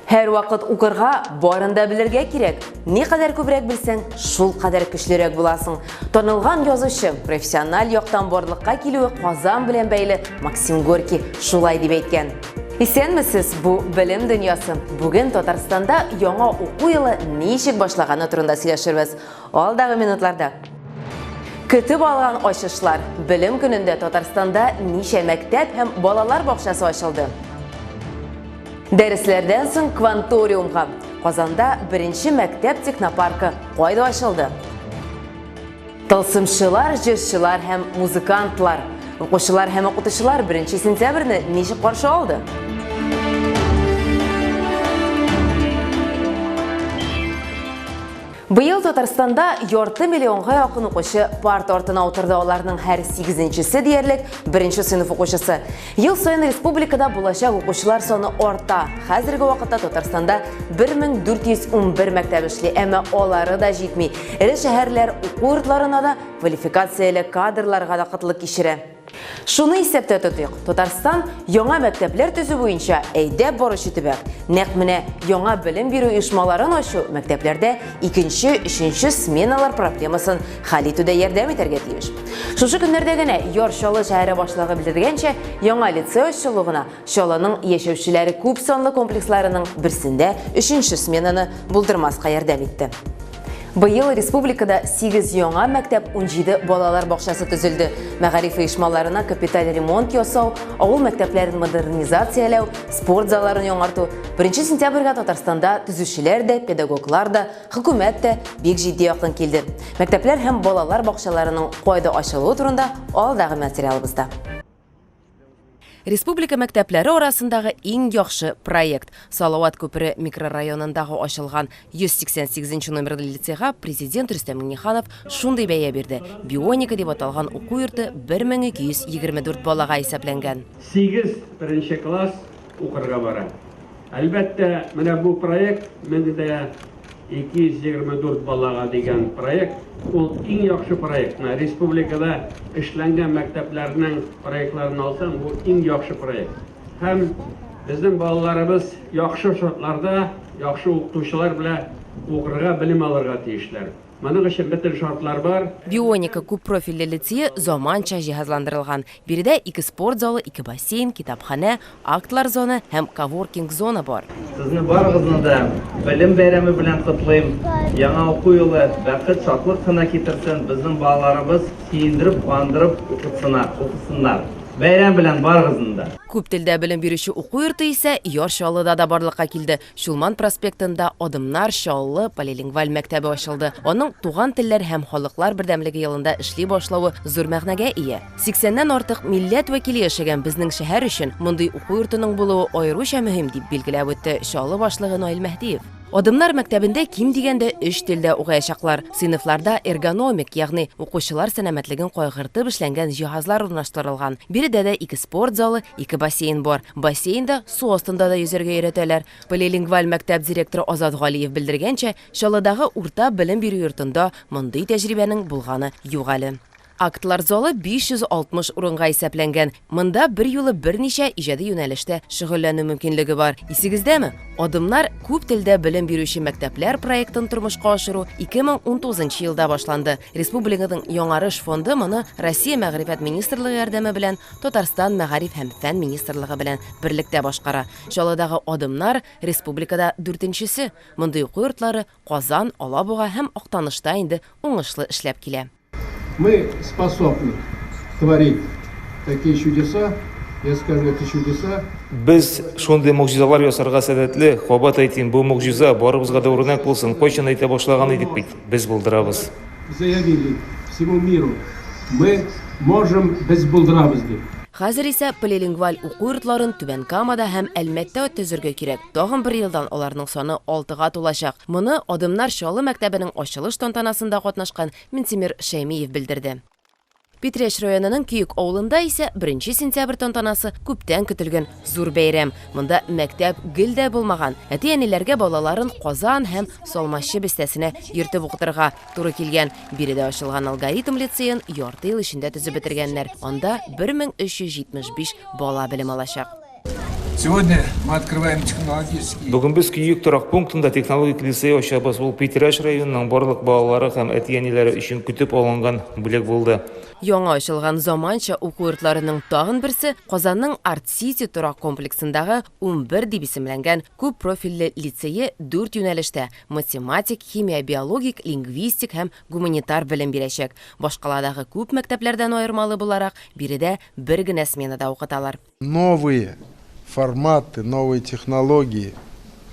Her vaqt укырга барында билергә кирәк. Не кадәр күбрәк белсәң, шул кадәр көчлерәк буласың. Танылган язучы, профессиональ яктан барлыкка килүе Казан белән бәйле Максим Горький шулай дип әйткән. Исәнмесез, бу белем дөньясы. Бүген Татарстанда яңа уку елы ничек башлаганы турында сөйләшербез. Алдагы минутларда. Көтүп алган ачышлар. Белем көнендә Татарстанда ничә мәктәп һәм балалар бакчасы ачылды. Дәресләрдән соң кванториумга. Казанда беренче мәктәп технопаркы кайда ачылды? Тылсымчылар, җырчылар һәм музыкантлар. Укучылар һәм укытучылар 1 сентябрьне ничек каршы алды? Быел Татарстанда 2 миллионга якын укучы парта артына утырды. Аларның һәр 8-нчесе диярлек 1 сыйныф укучысы. Ел сайын республикада булачак укучылар саны арта. Хәзерге вакытта Татарстанда 1411 мәктәп эшли, әмма алары да җитми. Ире шәһәрләр уку йортларына да квалификацияле кадрларга да кытлык кичерә. Шуны исәптә тотыйк. Татарстан яңа мәктәпләр төзү буенча әйдәп баручы төбәк. Нәкъ менә яңа белем бирү оешмаларын ачу мәктәпләрдә 2-3 сменалар проблемасын хәл итүдә ярдәм итәргә тиеш. Шушы көннәрдә генә Яр-Чаллы шәһәре башлыгы белдергәнчә, яңа лицей ачылуына Чаллының яшәүчеләре күп санлы комплексларының берсендә 3 сменаны булдырмаска ярдәм итте. Быел республикада 8 яңа мәктәп, 17 балалар бакчасы төзелде. Мәгариф оешмаларына капиталь ремонт ясау, авыл мәктәпләрен модернизацияләү, спорт залларын яңарту. 1 сентябрьгә Татарстанда төзүчеләр дә, педагоглар да, хөкүмәт тә бик җитди якын килде. Мәктәпләр һәм балалар бакчаларының кайда ачылуы турында алдагы материалыбызда. Республика мәктәпләре арасындагы иң яхшы проект Салават күпере микрорайонындагы ачылган 188 номерлы лицейга президент Рөстәм Миңнеханов шундый бәя бирде. Бионика дип аталган уку йорты 1224 балага исәпләнгән. 8 1 класс укырга бара. Әлбәттә, менә бу проект менә 224 балага дигән проект, ул иң яхшы проект. Республикада эшләнгән мәктәпләрнең проектларын алсаң, бу иң яхшы проект. Һәм безнең балаларыбыз яхшы шартларда, яхшы укытучылар белән укырга, белем алырга тиешләр. Моның өчен бөтен шартлар бар. Бионика күп профильле лицейы заманча җиһазландырылган. Биредә 2 спорт залы, 2 бассейн, китапханә, актлар зона һәм коворкинг зона бар. Сезне барыгызны да белем бәйрәме белән котлыйм. Яңа уку елы бәхет, шатлык кына китерсен, безнең балаларыбыз сөендереп, куандырып укысыннар. Бәйрәм белән барыгызны да. Күп телдә белем бирүче уку йорты исә Яр-Чаллыда да барлыкка килде. Шулман проспектында Адымнар Чаллы полилингваль мәктәбе ачылды. Аның туган телләр һәм халыклар бердәмлеге елында эшли башлавы зур мәгънәгә ия. 80-нән артык милләт вәкиле яшәгән безнең шәһәр өчен мондый уку йортының булуы аеруча мөһим дип билгеләп үтте Чаллы башлыгы Наил Мәһдиев. Адымнар мәктәбендә ким дигәндә 3 телдә укыячаклар. Сыйныфларда эргономик, ягъни укучылар сәламәтлеген кайгыртып эшләнгән җиһазлар урнаштырылган. Биредә дә 2 спорт залы, 2 бассейн бар. Бассейнда су астында да йөзәргә өйрәтәләр. Полилингваль мәктәп директоры Азат Галиев белдергәнчә, Чаллыдагы урта белем бирү йортында мондый тәҗрибәнең булганы юк әле. Актлар залы 560 урынга исәпләнгән. Монда бер юлы берничә иҗади юнәлештә шөгыльләнү мөмкинлеге бар. Исегездәме? Адымнар күп телдә белем бирүче мәктәпләр проектын тормышка ашыру 2019 елда башланды. Республиканың Яңарыш фонды моны Россия мәгърифәт министрлыгы ярдәме белән Татарстан мәгариф һәм фән министрлыгы белән берлектә башкара. Чаллыдагы Адымнар республикада 4-нчесе. Мондый уку йортлары Казан, Алабуга һәм Актанышта инде уңышлы эшләп килә. Мы способны творить такие чудеса, я скажу, это чудеса. Без шундый могҗизалар ясарга сәләтле, кабат әйтим, бу могҗиза барыбызга да үрнәк булсын, кайчан әйтә башлаган идек бит. Без булдырабыз. Заявили всему миру, мы можем без булдырабыз дип. Хәзер исә полилингваль уку йортларын Түбән Камада һәм Әлмәттә төзергә кирәк. Тагын 1 елдан аларның саны 6-га тулачак. Моны Адымнар Чаллы мәктәбенең ачылыш тантанасында катнашкан Минтимир Шәймиев белдерде. Питрәш районының Күйік авылында исә 1 сентябрь тантанасы күптән көтелгән зур бәйрәм. Монда мәктәп гел дә булмаган. Әти-әниләргә балаларын Казан һәм Салмашы бистәсенә йөртеп укытырга туры килгән. Биредә ачылган алгоритм лицейын ярты ел эчендә төзеп бетергәннәр. Анда 1375 бала белем алачак. Сегодня мы открываем технологический... Бүген без Күйік торак пунктында технологик лицей ачабыз. Ул Питрәш районының барлык балалары һәм әти-әниләре өчен көтеп алынган бүлек булды. Яңа ачылган заманча уку йортларының тагын берсе Казанның Арт Сити торак комплексындагы 11 дип исемләнгән күп профильле лицее 4 юнәлештә математик, химия, биологик, лингвистик һәм гуманитар белем бирәчәк. Башкаладагы күп мәктәпләрдән аермалы буларак, биредә бер генә сменада укыталар. Новые форматы, новые технологии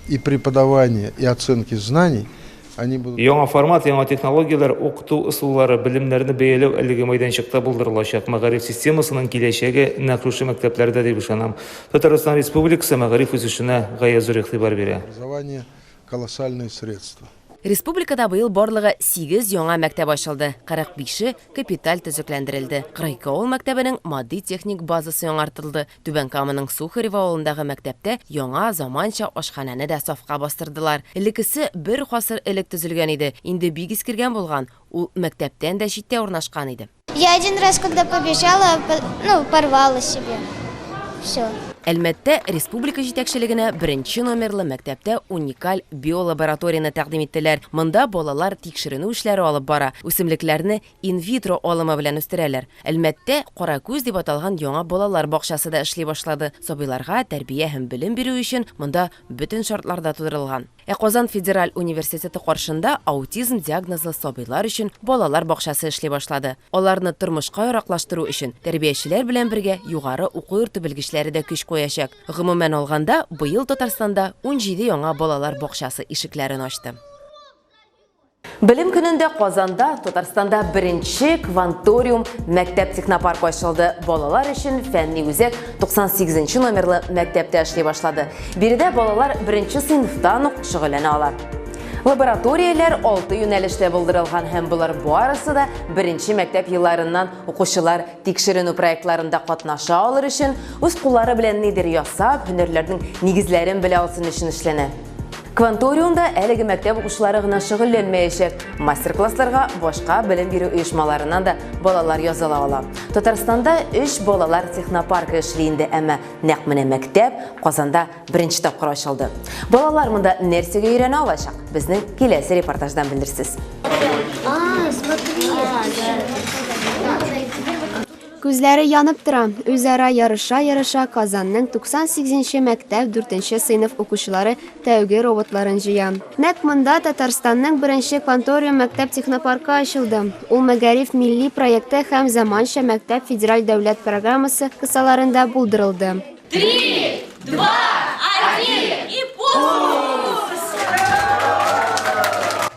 и преподавания, и оценки знаний, они будут... Яңа формат, яңа технологиялар, укыту ысуллары, белемнәрне бәяләү әлеге мәйданчыкта булдырылачак. Мәгариф системасының киләчәге нәкъ шушы мәктәпләрдә дип ышанам. Татарстан Республикасы мәгариф үсешенә гаять зур игътибар бирә. Образование — колоссальные средства. Республикада быел барлыгы 8 яңа мәктәп ачылды, 45-е капиталь төзекләндерелде. 42 авыл мәктәбенең матди техник базасы яңартылды. Түбән Каманың Сухарево авылындагы мәктәптә яңа заманча ашханәне дә сафка бастырдылар. Элеккесе бер гасыр элек төзелгән иде, инде бик искергән булган. Ул мәктәптән дә читтә урнашкан иде. Я один раз, когда побежала, порвала себе. Все. Әлмәттә республика җитәкчелегенә беренче номерлы мәктәптә уникаль биолабораторияны тәкъдим иттеләр. Монда балалар тикшеренү эшләре алып бара, үсемлекләрне инвитро алымы белән үстерәләр. Әлмәттә Каракүз дип аталган яңа балалар бакчасы да эшли башлады. Сабыйларга тәрбия һәм белем бирү өчен монда бөтен шартлар да тудырылган. Казан федераль университеты каршында аутизм диагнозлы сабыйлар өчен балалар бакчасы эшли башлады. Аларны тормышка яраклаштыру өчен тәрбиячеләр белән бергә югары уку йорты белгечләре дә көч куячак. Гомумән алганда, быел Татарстанда 17 яңа балалар бакчасы ишекләрен ачты. Белем көнендә Казанда, Татарстанда беренче кванториум мәктәп технопарк ачылды. Балалар өчен фәнни үзәк 98 номерлы мәктәптә эшли башлады. Биредә балалар беренче сыйныфтан ук шөгыльләнә алар. Лабораторияләр 6 юнәлештә булдырылган һәм булар барысы да беренче мәктәп елларыннан укучылар тикшеренү проектларында катнаша алыр өчен үз куллары белән нидер ясап, һөнәрләрнең нигезләрен белә алсын өчен эшләнә. Кванториумда әлеге мәктәп укучылары гына шөгыльләнмәячәк. Мастер-классларга башка белем бирү оешмаларыннан да балалар языла ала. Татарстанда 3 балалар технопаркы эшли инде, әмма нәкъ менә мәктәп Казанда беренче тапкыр ачылды. Балалар монда нәрсәгә өйрәнә алачак? Безнең киләсе репортаждан белерсез. Күзләре янып тора. Үзара ярыша Казанның 98-нче мәктәп 4-нче сыйныф укучылары тәүге роботларын җыя. Нәкъ монда Татарстанның беренче кванториум мәктәп технопаркы ачылды. Ул мәгариф милли проекты һәм заманча мәктәп федераль дәүләт программасы кысаларында булдырылды. 3, 2, 1 и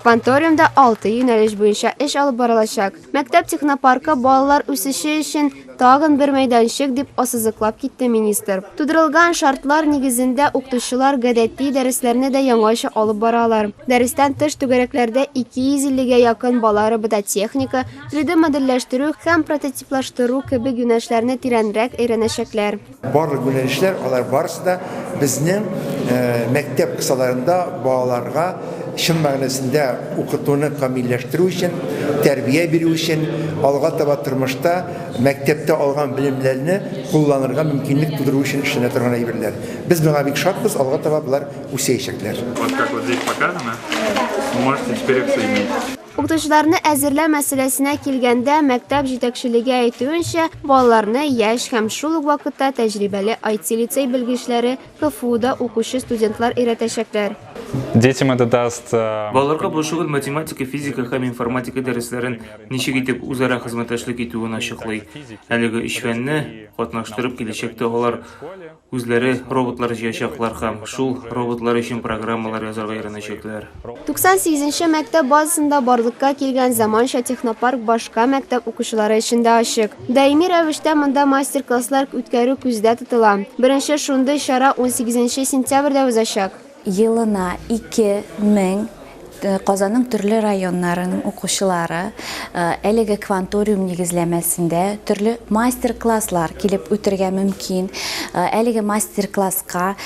Кванториумда 6 юнәлеш буенча эш алып барылачак. Мәктәп технопаркы балалар үсеше өчен тагын бер мәйданчык дип ассызыклап китте министр. Тудырылган шартлар нигезендә укытучылар гадәти дәресләрне дә яңача алып баралар. Дәрестән тыш түгәрәкләрдә 250-гә якын бала робототехника, 3D модельләштерү һәм прототиплаштыру кебек юнәлешләрне тирәнрәк өйрәнәчәкләр. Барлык юнәлешләр алар барысы да безнең мәктәп кысаларында балаларга шын мәгънәсендә укытуны камилләштерү өчен, тәрбия бирү өчен, алга таба тормышта мәктәптә алган белемнәрне кулланырга мөмкинлек тудыру өчен эшләнә торган әйберләр. Без моңа бик шатбыз, алга таба булар үсәячәкләр. Вот как вот здесь показано, вы можете теперь их соединить. Укытучыларны әзерләү мәсьәләсенә килгәндә, мәктәп җитәкчелеге әйтүенчә, балаларны яшь һәм шул ук вакытта тәҗрибәле IT-лицей белгечләре КФУда укучы студентлар өйрәтәчәкләр. Детям это даст... Балаларга бу шөгыль математика, физика һәм информатика дәресләрен ничек итеп үзара хезмәттәшлек итүен ачыклый. Әлеге өч фәнне катнаштырып киләчәктә алар үзләре роботлар җыячаклар һәм шул роботлар өчен программалар язарга өйрәнәчәкләр. 98-нче мәктәп базасында барлыкка килгән заманча технопарк башка мәктәп укучылары өчен дә ачык. Даими рәвештә монда мастер-класслар үткәрү күздә тотыла. Беренче шундый чара 18 сентябрьдә узачак. Елына 2000 Казанның төрле районнарының укучылары әлеге кванториум нигезләмәсендә төрле мастер-класслар килеп үтәргә мөмкин. Әлеге мастер-класска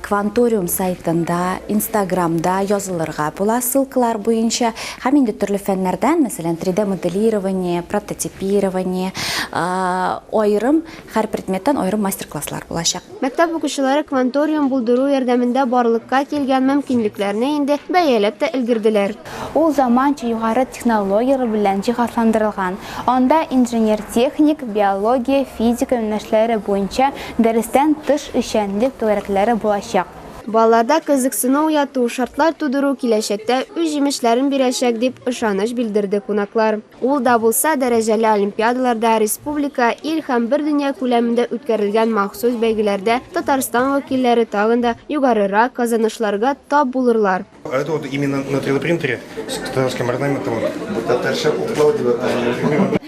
кванториум сайтында, Инстаграмда язылырга була ссылкалар буенча. Һәм инде төрле фәннәрдән, мәсәлән, 3D моделирование, прототипирование, айрым һәр предметтан айрым мастер-класслар булачак. Мәктәп укучылары кванториум булдыру ярдәмендә барлыкка килгән мөмкинлекләрне инде бәяләп тә өлгерделәр. Ул заманча югары технологиялар белән җиһазландырылган. Анда инженер-техник, биология, физика юнәлешләре буенча дәрестән тыш эшчәнлек түгәрәкләре булачак. Балларда кызыксыну уяту, шартлар тудыру киләчәктә үз җимешләрен бирәчәк дип ышаныч белдерде кунаклар. Ул да булса дәрәҗәле олимпиадаларда, республика, ил һәм бер дөнья күләмендә үткәрелгән махсус бәйгеләрдә Татарстан вәкилләре тагын да югарырак казанышларга тап булырлар. Это вот именно на 3D принтере с татарским орнаментом.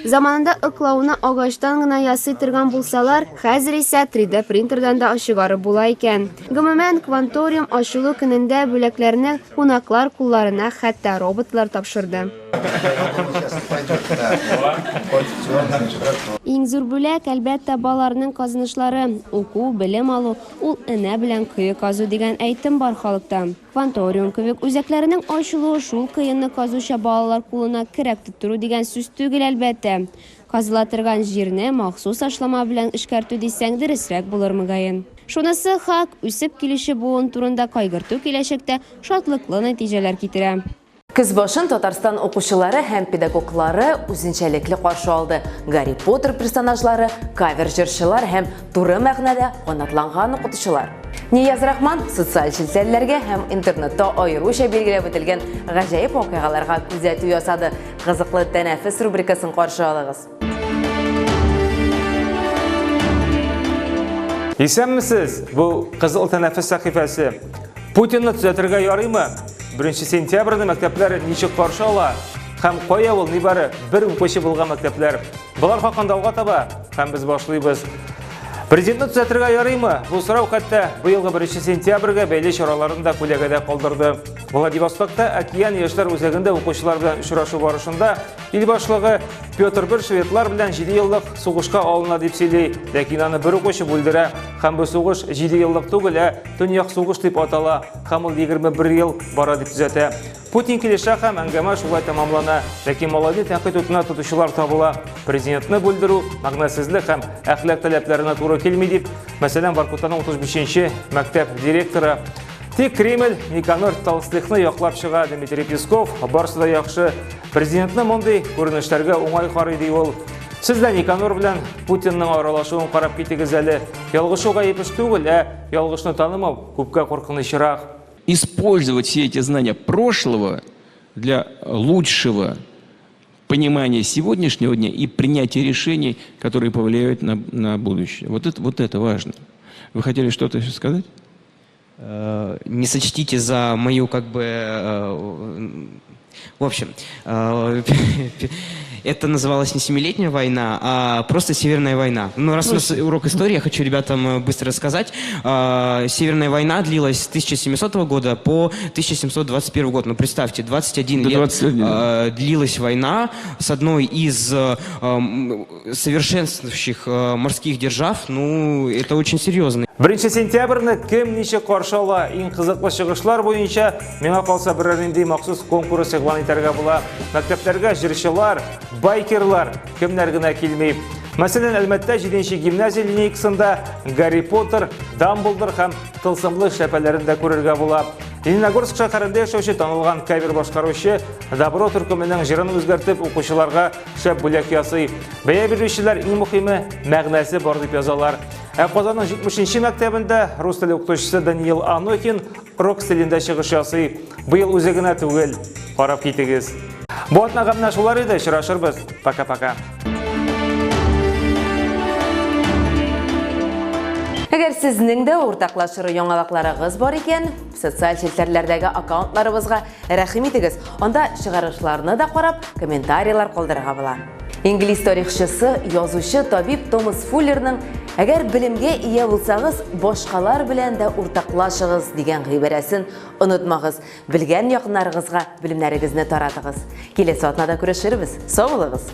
Заманында ыклауны агачтан гына ясый торган булсалар, хәзер исә 3D принтердан да ачыгары була икән. Гомумән кванториум ачылу көнендә бүләкләрне кунаклар кулларына хәтта роботлар тапшырды. Иң зур бүләк әлбәттә балаларның казанышлары, уку, белем алу, ул энә белән кыю казу дигән әйтем бар халыкта. Кванториум кебек үзәкләренең ачылуы шул кыенны казучы балалар кулына кирәк тоттыру дигән сүз түгел әлбәттә. Казыла торган җирне махсус ашлама белән эшкәртү дисәң дөресрәк булыр мөгаен. Шунысы хак, үсеп килүче буын турында кайгырту киләчәктә шатлыклы нәтиҗәләр китерә. Көз башын Татарстан укучылары һәм педагоглары үзенчәлекле каршы алды. Гарри Поттер персонажлары, кавер җырчылар һәм туры мәгънәдә канатланган укытучылар. Нияз Рахман социаль челтәрләргә һәм интернетта аеруча билгеләп үтелгән гаҗәеп вакыйгаларга күзәтү ясады. Кызыклы тәнәфес рубрикасын каршы алыгыз. Исәнмесез, бу кызыл тәнәфес сәхифәсе. Путинны төзәтергә ярыймы? 1 сентябрьдә мәктәпләр ничек каршы ала? Һәм кая ул нибары бер укучы булган мәктәпләр? Булар хакында алга таба һәм без башлыйбыз. Президентны төзәтергә ярыймы? Бу сорау хәтта быелгы 1 сентябрьгә бәйле чараларын да күләгәдә калдырды. Владивостокта Океан яшьләр үзәгендә укучылар белән очрашу барышында ил башлыгы Петр I шведлар белән 7 еллык сугышка алына дип сөйли, ләкин аны бер укучы бүлдерә. Һәм бу сугыш 7 еллык түгел, төньяк сугыш дип атала. Һәм ул 21 ел бара дип төзәтә. Путин килешә һәм әңгәмә шулай тәмамлана. Ләкин молодец тәнкыйть утына тотучылар табыла. Президентны бүлдерү мәгънәсезлек һәм әхлак таләпләренә туры килми дип, мәсәлән, Воркутаның 35-нче мәктәп директоры Тик Кремль Никанор Толстыхны яклап чыга. Дмитрий Песков барысы да яхшы. Президентны мондый күренешләргә уңай карый ди ул. Сез дә Никанор белән Путинның аралашуын карап китегез әле. Ялгышу гаеп түгел, ялгышны танымау күпкә куркынычрак. Использовать все эти знания прошлого для лучшего понимания сегодняшнего дня и принятия решений, которые повлияют на будущее. Вот это важно. Вы хотели что-то еще сказать? Не сочтите за мою в общем, это называлось не 7-летняя война, а просто Северная война. Ну, раз у нас урок истории, я хочу ребятам быстро рассказать. Северная война длилась с 1700 года по 1721 год. Ну, представьте, 21 лет длилась война с одной из совершенствующих морских держав. Ну, это очень серьезно. 1 сентябрьне кем ничек каршы ала? Иң кызыклы чыгышлар буенча миңа калса берәр нинди махсус конкурс игълан итәргә була. Мәктәпләргә җырчылар, байкерлар кемнәр генә килми. Мәсәлән, Әлмәттә 7-нче гимназия линейкасында Гарри Поттер, Дамблдор һәм тылсымлы шәпәләрен дә күрергә була. Лениногорск шәһәрендә яшәүче танылган кавер башкаручы Добро төркеменең җырын үзгәртеп укучыларга шәп бүләк ясый. Бәя бирүчеләр иң мөһиме мәгънәсе бар дип язалар. Казанның 70-нче мәктәбендә рус теле укытучысы Даниил Анохин рок стилендә чыгыш ясый. Быел үзегенә түгел, карап китегез. Бу атнага менә шулар иде, очрашырбыз. Пока-пока. Әгәр сезнең дә уртаклашыр яңалыкларыгыз бар икән, социаль челтәрләрдәге аккаунтларыбызга рәхим итегез. Анда чыгарышларны да карап, комментарийлар калдырырга була. Инглиз тарихчысы, язучы, табиб Томас Фуллерның Әгәр білімге ие булсагыз, башкалар белән дә уртаклашыгыз дигән гыйбарәсен онытмагыз. Белгән якыннарыгызга белемнәрегезне таратыгыз. Киләсе атнада күрешербез. Сау булыгыз.